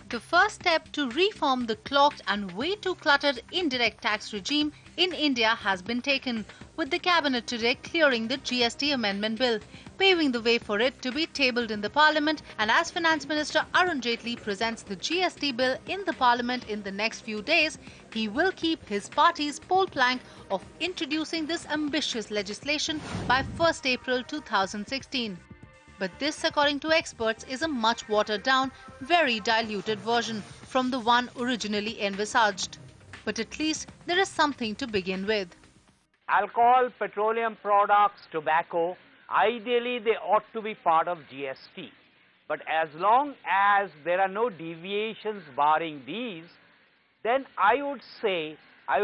The first step to reform the clogged and way too cluttered indirect tax regime in India has been taken, with the cabinet today clearing the GST Amendment Bill, paving the way for it to be tabled in the Parliament. And as Finance Minister Arun Jaitley presents the GST bill in the Parliament in the next few days, he will keep his party's pole plank of introducing this ambitious legislation by 1st April 2016. But this, according to experts, is a much watered-down, very diluted version from the one originally envisaged. But at least there is something to begin with. Alcohol, petroleum products, tobacco, ideally they ought to be part of GST. But as long as there are no deviations barring these, then I would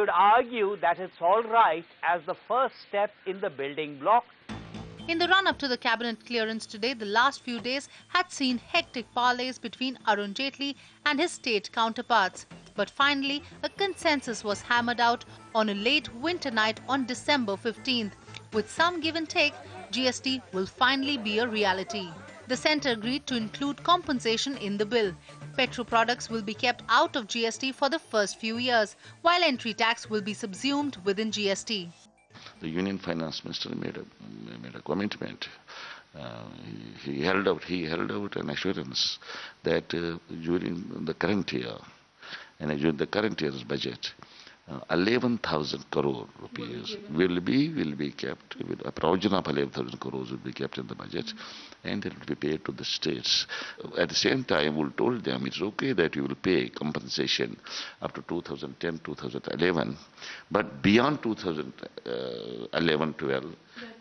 argue that it's all right as the first step in the building block. In the run-up to the cabinet clearance today, the last few days had seen hectic parleys between Arun Jaitley and his state counterparts. But finally, a consensus was hammered out on a late winter night on December 15th. With some give and take, GST will finally be a reality. The centre agreed to include compensation in the bill. Petro products will be kept out of GST for the first few years, while entry tax will be subsumed within GST. The Union Finance Minister made a commitment. He held out an assurance that during the current year and during the current year's budget, 11,000 crore rupees will be kept. A provision of 11,000 crores will be kept in the budget, and it will be paid to the states. At the same time, we told them it's okay that you will pay compensation up to 2010-2011, but beyond 2011-12,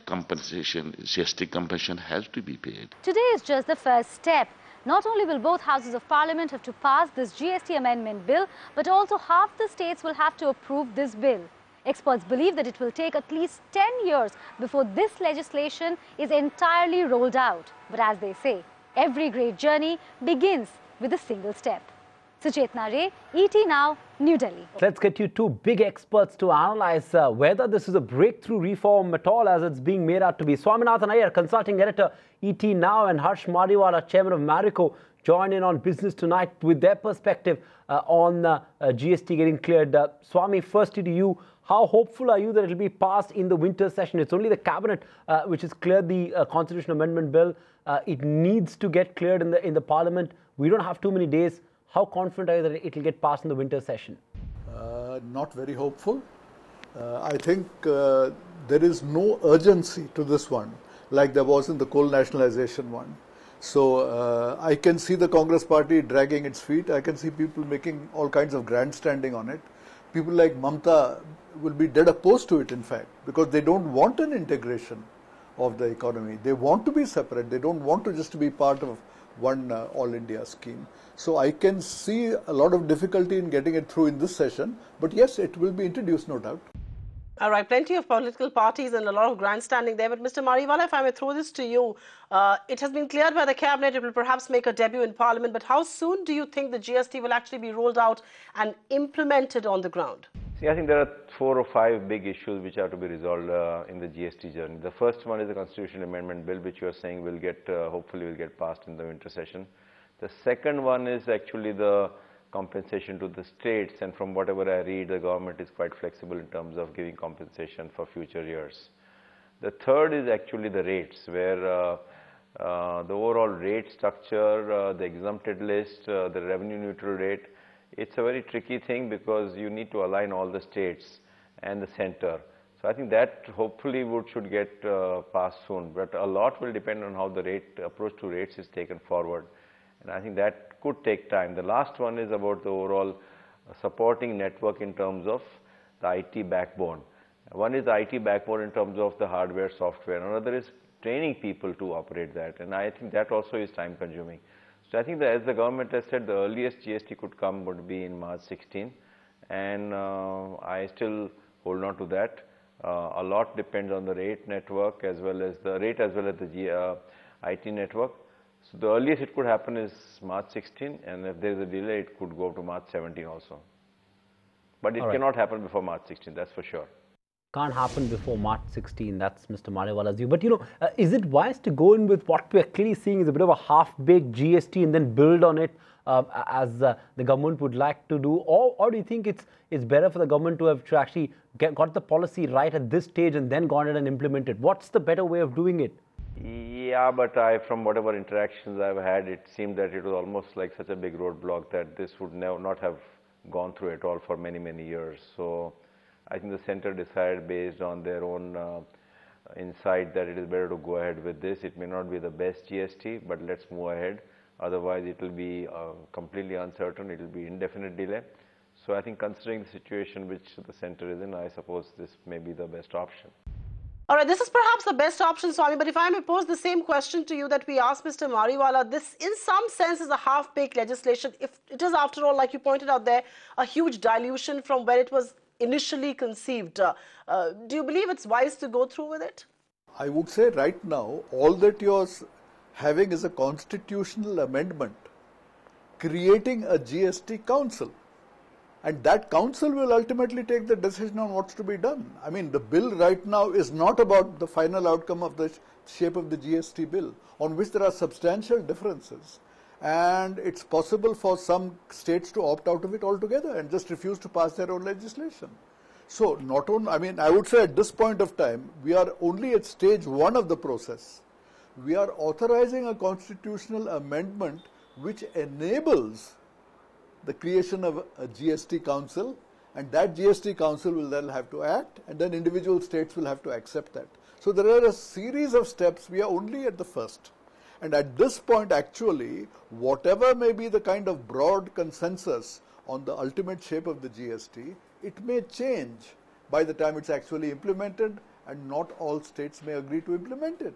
compensation, GST compensation has to be paid. Today is just the first step. Not only will both houses of parliament have to pass this GST amendment bill, but also half the states will have to approve this bill. Experts believe that it will take at least 10 years before this legislation is entirely rolled out. But as they say, every great journey begins with a single step. Suchetna Ray, ET Now, New Delhi. Let's get you two big experts to analyze whether this is a breakthrough reform at all as it's being made out to be. Swaminathan Aiyar, consulting editor, ET Now, and Harsh Mariwala, chairman of Marico, join in on Business Tonight with their perspective on GST getting cleared. Swami, firstly to you, how hopeful are you that it will be passed in the winter session? It's only the cabinet which has cleared the Constitutional Amendment Bill. It needs to get cleared in the Parliament. We don't have too many days. How confident are you that it will get passed in the winter session? Not very hopeful. I think there is no urgency to this one, like there was in the coal nationalization one. So I can see the Congress party dragging its feet. I can see people making all kinds of grandstanding on it. People like Mamta will be dead opposed to it, in fact, because they don't want an integration of the economy. They want to be separate. They don't want to just be part of one All India scheme. So I can see a lot of difficulty in getting it through in this session, but yes, it will be introduced, no doubt. All right, plenty of political parties and a lot of grandstanding there. But Mr. Mariwala, if I may throw this to you, it has been cleared by the cabinet, it will perhaps make a debut in Parliament, but how soon do you think the GST will actually be rolled out and implemented on the ground? See, I think there are 4 or 5 big issues which have to be resolved in the GST journey. The first one is the Constitutional Amendment Bill, which you are saying will get, hopefully will get passed in the winter session. The second one is actually the compensation to the states, and from whatever I read, the government is quite flexible in terms of giving compensation for future years. The third is actually the rates, where the overall rate structure, the exempted list, the revenue neutral rate, it's a very tricky thing because you need to align all the states and the center. So I think that hopefully should get passed soon, but a lot will depend on how the approach to rates is taken forward. And I think that could take time. The last one is about the overall supporting network in terms of the IT backbone. One is the IT backbone in terms of the hardware, software. Another is training people to operate that. And I think that also is time consuming. So I think that as the government has said, the earliest GST could come would be in March 16. And I still hold on to that. A lot depends on the rate network as well as the IT network. So the earliest it could happen is March 16, and if there is a delay, it could go to March 17 also. But it cannot happen before March 16, that's for sure. Can't happen before March 16, that's Mr. Mariwala's view. But you know, is it wise to go in with what we're clearly seeing is a bit of a half-baked GST and then build on it as the government would like to do, or do you think it's better for the government to have actually got the policy right at this stage and then gone ahead and implemented? What's the better way of doing it? Yeah, but from whatever interactions I've had, it seemed that it was almost like such a big roadblock that this would not have gone through at all for many, many years. So I think the center decided based on their own insight that it is better to go ahead with this. It may not be the best GST, but let's move ahead. Otherwise, it will be completely uncertain. It will be indefinite delay. So I think considering the situation which the center is in, I suppose this may be the best option. All right, this is perhaps the best option, Swami, but if I may pose the same question to you that we asked Mr. Mariwala, this in some sense is a half-baked legislation. If it is, after all, like you pointed out there, a huge dilution from where it was initially conceived. Do you believe it's wise to go through with it? I would say right now, all that you're having is a constitutional amendment creating a GST council. And that council will ultimately take the decision on what's to be done. I mean, the bill right now is not about the final outcome of the shape of the GST bill, on which there are substantial differences. And it's possible for some states to opt out of it altogether and just refuse to pass their own legislation. So not only, I mean, I would say at this point of time, we are only at stage 1 of the process. We are authorizing a constitutional amendment which enables the creation of a GST council, and that GST council will then have to act, and then individual states will have to accept that. So there are a series of steps. We are only at the first. And at this point, actually, whatever may be the kind of broad consensus on the ultimate shape of the GST, it may change by the time it's actually implemented, and not all states may agree to implement it.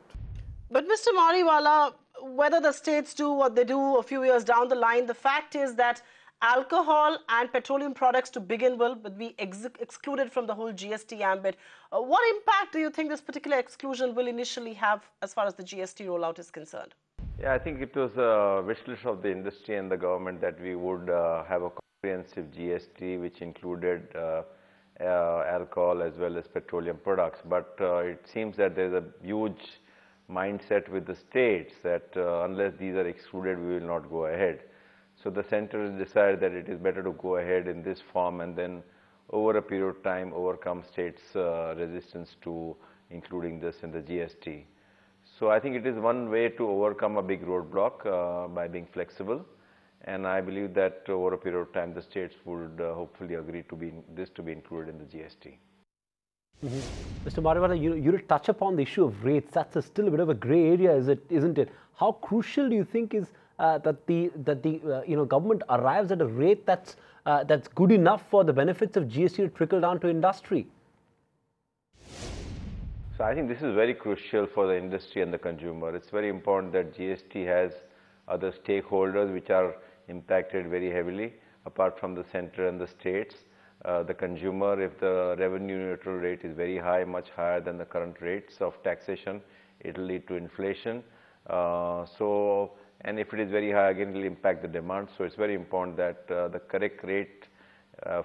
But Mr. Mariwala, whether the states do what they do a few years down the line, the fact is that alcohol and petroleum products to begin will be excluded from the whole GST ambit. What impact do you think this particular exclusion will initially have as far as the GST rollout is concerned? Yeah, I think it was a wish list of the industry and the government that we would have a comprehensive GST which included alcohol as well as petroleum products. But it seems that there is a huge mindset with the states that unless these are excluded, we will not go ahead. So the center has decided that it is better to go ahead in this form and then over a period of time overcome states' resistance to including this in the GST. So I think it is one way to overcome a big roadblock by being flexible, and I believe that over a period of time the states would hopefully agree to this to be included in the GST. Mr. Mariwala, you did touch upon the issue of rates. That's still a bit of a grey area, isn't it? How crucial do you think is that the government arrives at a rate that's good enough for the benefits of GST to trickle down to industry? So I think this is very crucial for the industry and the consumer. It's very important that GST has other stakeholders which are impacted very heavily apart from the center and the states. The consumer, if the revenue neutral rate is very high, much higher than the current rates of taxation, it will lead to inflation. And if it is very high, again, it will impact the demand. So it's very important that the correct rate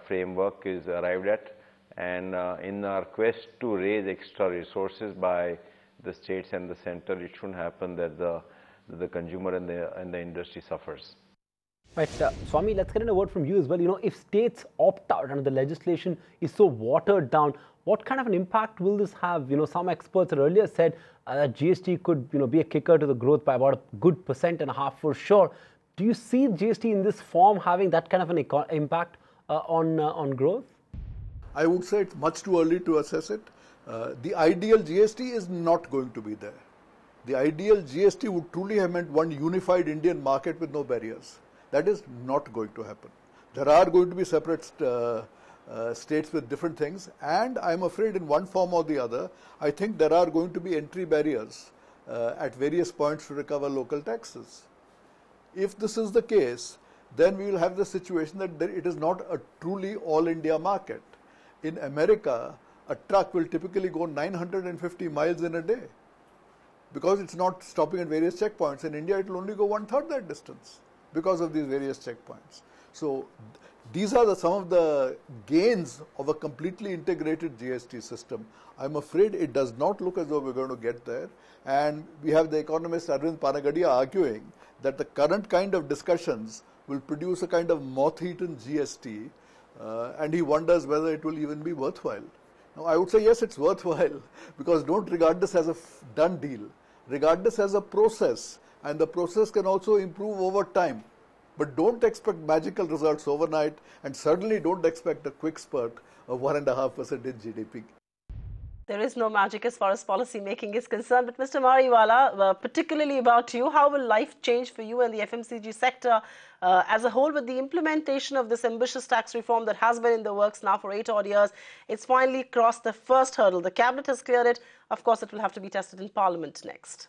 framework is arrived at. And in our quest to raise extra resources by the states and the center, it shouldn't happen that the consumer and the industry suffers. Right, Swami, let's get in a word from you as well. If states opt out and the legislation is so watered down, what kind of an impact will this have? Some experts had earlier said that GST could, be a kicker to the growth by about a good 1.5% for sure. Do you see GST in this form having that kind of an impact on growth? I would say it's much too early to assess it. The ideal GST is not going to be there. The ideal GST would truly have meant one unified Indian market with no barriers. That is not going to happen. There are going to be separate states with different things, and I'm afraid in one form or the other, I think there are going to be entry barriers at various points to recover local taxes. If this is the case, then we will have the situation that it is not a truly all India market. In America, a truck will typically go 950 miles in a day because it's not stopping at various checkpoints. In India, it will only go 1/3 that distance because of these various checkpoints. So these are some of the gains of a completely integrated GST system. I'm afraid it does not look as though we're going to get there. And we have the economist Arvind Panagadia arguing that the current kind of discussions will produce a kind of moth-eaten GST, and he wonders whether it will even be worthwhile. Now, I would say yes, it's worthwhile, because don't regard this as a done deal. Regard this as a process, and the process can also improve over time. But don't expect magical results overnight, and certainly don't expect a quick spurt of 1.5% in GDP. There is no magic as far as policy making is concerned. But Mr. Mariwala, particularly about you, how will life change for you and the FMCG sector as a whole with the implementation of this ambitious tax reform that has been in the works now for 8 odd years? It's finally crossed the first hurdle. The cabinet has cleared it. Of course, it will have to be tested in Parliament next.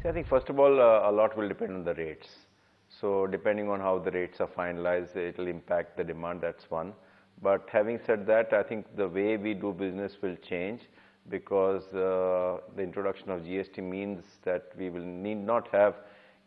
See, I think first of all, a lot will depend on the rates. So depending on how the rates are finalized, it will impact the demand, that's one. But having said that, I think the way we do business will change, because the introduction of GST means that we will need not have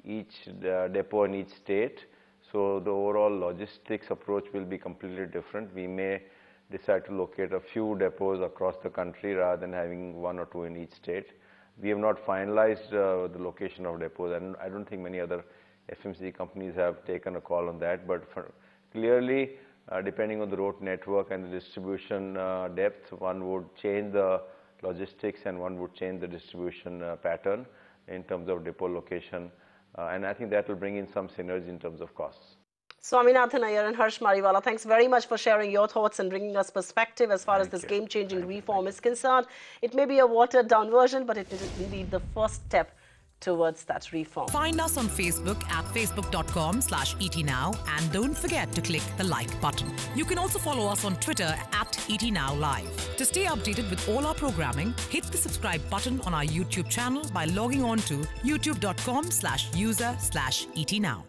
each depot in each state. So the overall logistics approach will be completely different. We may decide to locate a few depots across the country rather than having 1 or 2 in each state. We have not finalized the location of depots, and I don't think many other FMCG companies have taken a call on that. But clearly, depending on the road network and the distribution depth, one would change the logistics and one would change the distribution pattern in terms of depot location, and I think that will bring in some synergy in terms of costs. Swaminathan, Aiyar and Harsh Mariwala, thanks very much for sharing your thoughts and bringing us perspective as far as this game-changing reform is concerned. It may be a watered-down version, but it is indeed the first step towards that reform. Find us on Facebook at facebook.com/ETNow, and don't forget to click the like button. You can also follow us on Twitter at ETNowLive. To stay updated with all our programming, hit the subscribe button on our YouTube channel by logging on to youtube.com/user/ETNow.